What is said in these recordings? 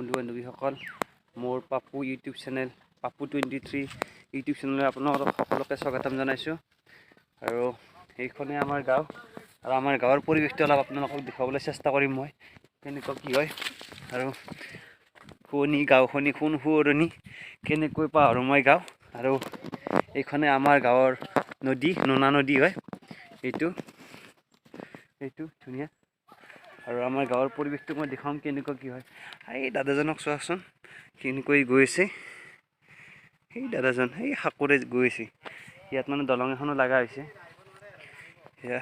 বন্ধু বান্ধৱীসকল মোৰ Papu YouTube channel Papu 23 YouTube চেনেললৈ আপোনালোকক সকলোকে স্বাগতম জনাইছোঁ। আৰু এইখনে আমাৰ গাঁও আৰু আমাৰ গাঁৱৰ পৰিৱেশটো অলপ আপোনালোকক দেখাবলৈ চেষ্টা কৰিম মই কেনেকুৱা কি হয় আৰু শুৱনি গাঁওখনি সোণ সুৱৰণি কেনেকৈ পাহাৰময় গাঁও আৰু এইখনে আমাৰ গাঁৱৰ নদী নোনা নদী হয়। এইটো ধুনীয়া আৰু আমাৰ গাঁৱৰ পৰিৱেশটো মই দেখাম কেনেকুৱা কি হয়। এই দাদাজনক চোৱাচোন কেনেকৈ গৈ আছে, সেই দাদাজন সেই সাঁকোৰে গৈ আছে। ইয়াত মানে দলং এখনো লগা হৈছে সেয়া।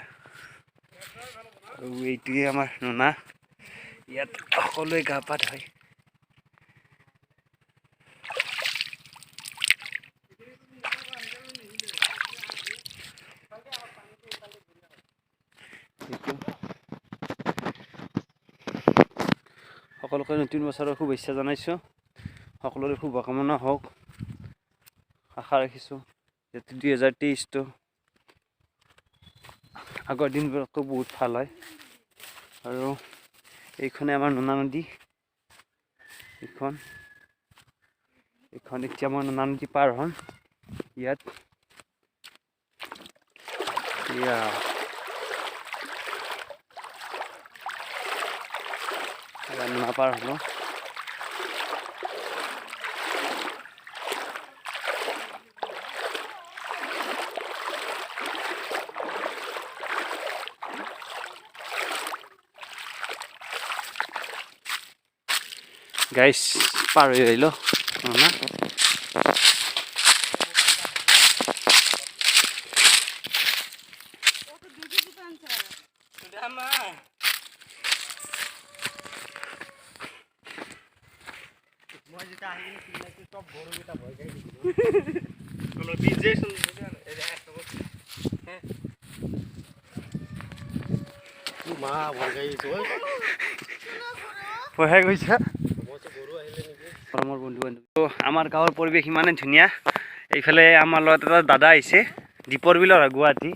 আৰু এইটোৱে আমাৰ নোনা, ইয়াত সকলোৱে গা পা ধুই সকলোকে নতুন বছৰৰ শুভেচ্ছা জনাইছোঁ। সকলোৰে শুভকামনা হওক আশা ৰাখিছোঁ, যাতে 2023টো আগৰ দিনবোৰতকৈ বহুত ভাল হয়। আৰু এইখনে আমাৰ নোনা নদী, এইখন এতিয়া মই নোনা নদী পাৰ হ'ম। ইয়াত নোনা পাৰ হ'লোঁ। গাইছ পাৰ হৈ আহিলোঁ নোনা। আমাৰ গাঁৱৰ পৰিৱেশ ইমানে ধুনীয়া। এইফালে আমাৰ লগত এটা দাদা আহিছে দীপৰ বিলৰ গুৱাহাটী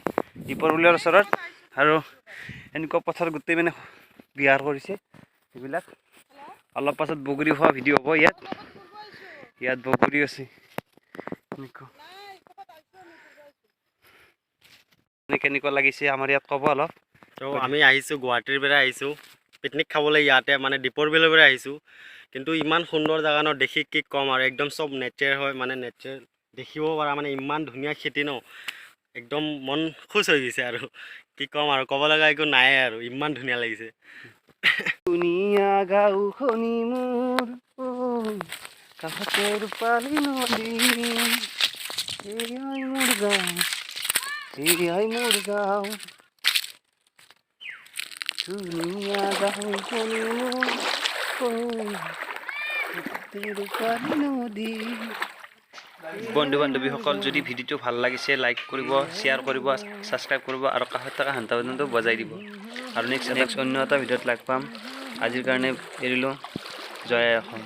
দীপৰ বিলৰ ওচৰত, আৰু এনেকুৱা পথাৰ গোটেই মানে বিহাৰ কৰিছে এইবিলাক। অলপ পাছত বগৰী খোৱা ভিডিঅ' হ'ব। ইয়াত বগৰী আছে। কেনেকুৱা লাগিছে আমাৰ ইয়াত ক'ব অলপ। আমি আহিছোঁ গুৱাহাটীৰ পৰা আহিছোঁ পিকনিক খাবলৈ, ইয়াতে মানে দীপৰ বিলৰ পৰা আহিছোঁ। কিন্তু ইমান সুন্দৰ জেগা ন, দেখি কি ক'ম আৰু, একদম চব নেচাৰ হয় মানে নেচাৰ দেখিব পাৰা, মানে ইমান ধুনীয়া খেতি ন, একদম মন খুচ হৈ গৈছে আৰু কি ক'ম আৰু, ক'ব লগা একো নাই আৰু, ইমান ধুনীয়া লাগিছে। ধুনীয়া গাঁওখনি মোৰ কাষতে ৰূপালী নদী, এয়াই মোৰ গাঁও, এয়াই মোৰ গাঁও, ধুনীয়া গাঁওখনি মোৰ কাষতে ৰূপালী নদী। বন্ধু বান্ধৱীসকল, যদি ভিডিঅ'টো ভাল লাগিছে লাইক কৰিব, শ্বেয়াৰ কৰিব, ছাবস্ক্ৰাইব কৰিব আৰু কাষত থকা ঘণ্টা বাজনটো বজাই দিব। আৰু নেক্সট অন্য এটা ভিডিঅ'ত লগ পাম। আজিৰ কাৰণে এৰিলোঁ। জয় অসম।